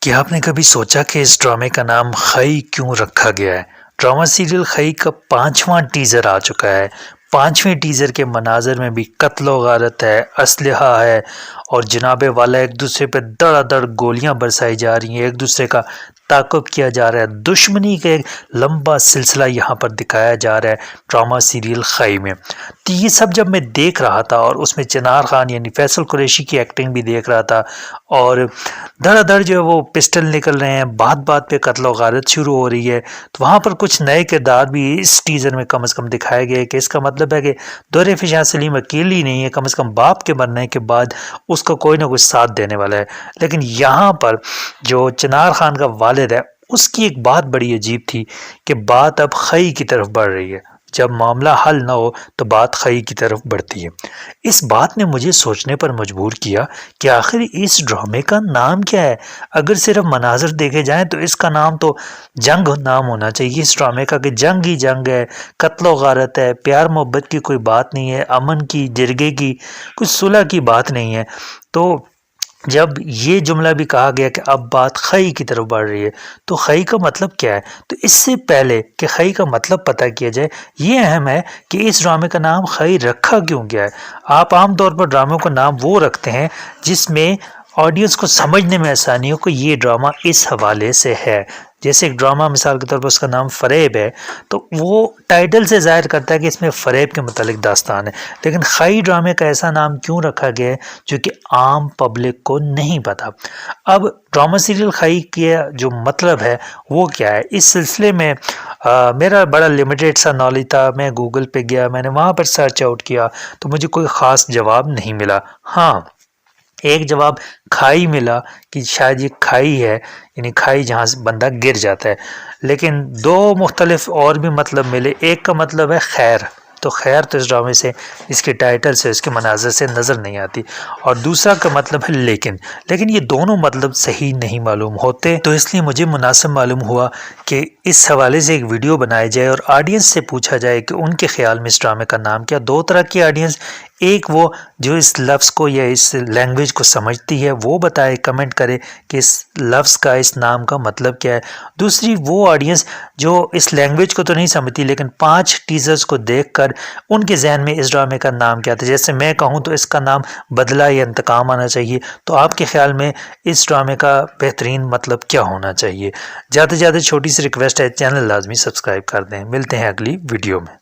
کیا آپ نے کبھی سوچا کہ اس ڈرامے کا نام خئی کیوں رکھا گیا ہے؟ ڈرامہ سیریل خئی کا 5واں ٹیزر آ چکا ہے۔ 5ویں ٹیزر کے مناظر میں بھی قتل و غارت ہے، اسلحہ ہے اور جناب والا ایک دوسرے پہ دڑا دڑ گولیاں برسائی جا رہی ہیں، ایک دوسرے کا تعاقب کیا جا رہا ہے، دشمنی کا ایک لمبا سلسلہ یہاں پر دکھایا جا رہا ہے ڈرامہ سیریل خئی میں۔ تو یہ سب جب میں دیکھ رہا تھا اور اس میں چنار خان یعنی فیصل قریشی کی ایکٹنگ بھی دیکھ رہا تھا اور دھڑا دھڑ جو ہے وہ پسٹل نکل رہے ہیں، بات بات پہ قتل و غارت شروع ہو رہی ہے، تو وہاں پر کچھ نئے کردار بھی اس ٹیزر میں کم از کم دکھائے گئے کہ اس کا مطلب ہے کہ دور فشاں سلیم اکیلی نہیں ہے، کم از کم باپ کے مرنے کے بعد اس کا کوئی نہ کوئی ساتھ دینے والا ہے۔ لیکن یہاں پر جو چنار خان کا والد ہے اس کی ایک بات بڑی عجیب تھی کہ بات اب خئی کی طرف بڑھ رہی ہے، جب معاملہ حل نہ ہو تو بات خئی کی طرف بڑھتی ہے۔ اس بات نے مجھے سوچنے پر مجبور کیا کہ آخر اس ڈرامے کا نام کیا ہے۔ اگر صرف مناظر دیکھے جائیں تو اس کا نام تو جنگ نام ہونا چاہیے اس ڈرامے کا، کہ جنگ ہی جنگ ہے، قتل و غارت ہے، پیار محبت کی کوئی بات نہیں ہے، امن کی، جرگے کی، کچھ صلح کی بات نہیں ہے۔ تو جب یہ جملہ بھی کہا گیا کہ اب بات خئی کی طرف بڑھ رہی ہے تو خئی کا مطلب کیا ہے؟ تو اس سے پہلے کہ خئی کا مطلب پتہ کیا جائے، یہ اہم ہے کہ اس ڈرامے کا نام خئی رکھا کیوں گیا ہے۔ آپ عام طور پر ڈراموں کا نام وہ رکھتے ہیں جس میں آڈینس کو سمجھنے میں آسانی ہو کہ یہ ڈرامہ اس حوالے سے ہے۔ جیسے ایک ڈرامہ مثال کے طور پر اس کا نام فریب ہے تو وہ ٹائٹل سے ظاہر کرتا ہے کہ اس میں فریب کے متعلق داستان ہے۔ لیکن خئی ڈرامے کا ایسا نام کیوں رکھا گیا ہے جو کہ عام پبلک کو نہیں پتا۔ اب ڈرامہ سیریل خئی کا جو مطلب ہے وہ کیا ہے، اس سلسلے میں میرا بڑا لمیٹڈ سا نالج تھا۔ میں گوگل پہ گیا، میں نے وہاں پر سرچ آؤٹ کیا تو مجھے کوئی خاص جواب نہیں ملا۔ ہاں، ایک جواب کھائی ملا کہ شاید یہ کھائی ہے، یعنی کھائی جہاں سے بندہ گر جاتا ہے، لیکن دو مختلف اور بھی مطلب ملے۔ ایک کا مطلب ہے خیر، تو خیر تو اس ڈرامے سے، اس کے ٹائٹل سے، اس کے مناظر سے نظر نہیں آتی، اور دوسرا کا مطلب ہے لیکن یہ دونوں مطلب صحیح نہیں معلوم ہوتے، تو اس لیے مجھے مناسب معلوم ہوا کہ اس حوالے سے ایک ویڈیو بنائی جائے اور آڈینس سے پوچھا جائے کہ ان کے خیال میں اس ڈرامے کا نام کیا۔ دو طرح کی آڈینس، ایک وہ جو اس لفظ کو یا اس لینگویج کو سمجھتی ہے وہ بتائے، کمنٹ کرے کہ اس لفظ کا، اس نام کا مطلب کیا ہے۔ دوسری وہ آڈینس جو اس لینگویج کو تو نہیں سمجھتی لیکن 5 ٹیزرز کو دیکھ کر ان کے ذہن میں اس ڈرامے کا نام کیا تھا۔ جیسے میں کہوں تو اس کا نام بدلہ یا انتقام آنا چاہیے، تو آپ کے خیال میں اس ڈرامے کا بہترین مطلب کیا ہونا چاہیے؟ زیادہ سے زیادہ چھوٹی سی ریکویسٹ ہے، چینل لازمی سبسکرائب کر دیں۔ ملتے ہیں اگلی ویڈیو میں۔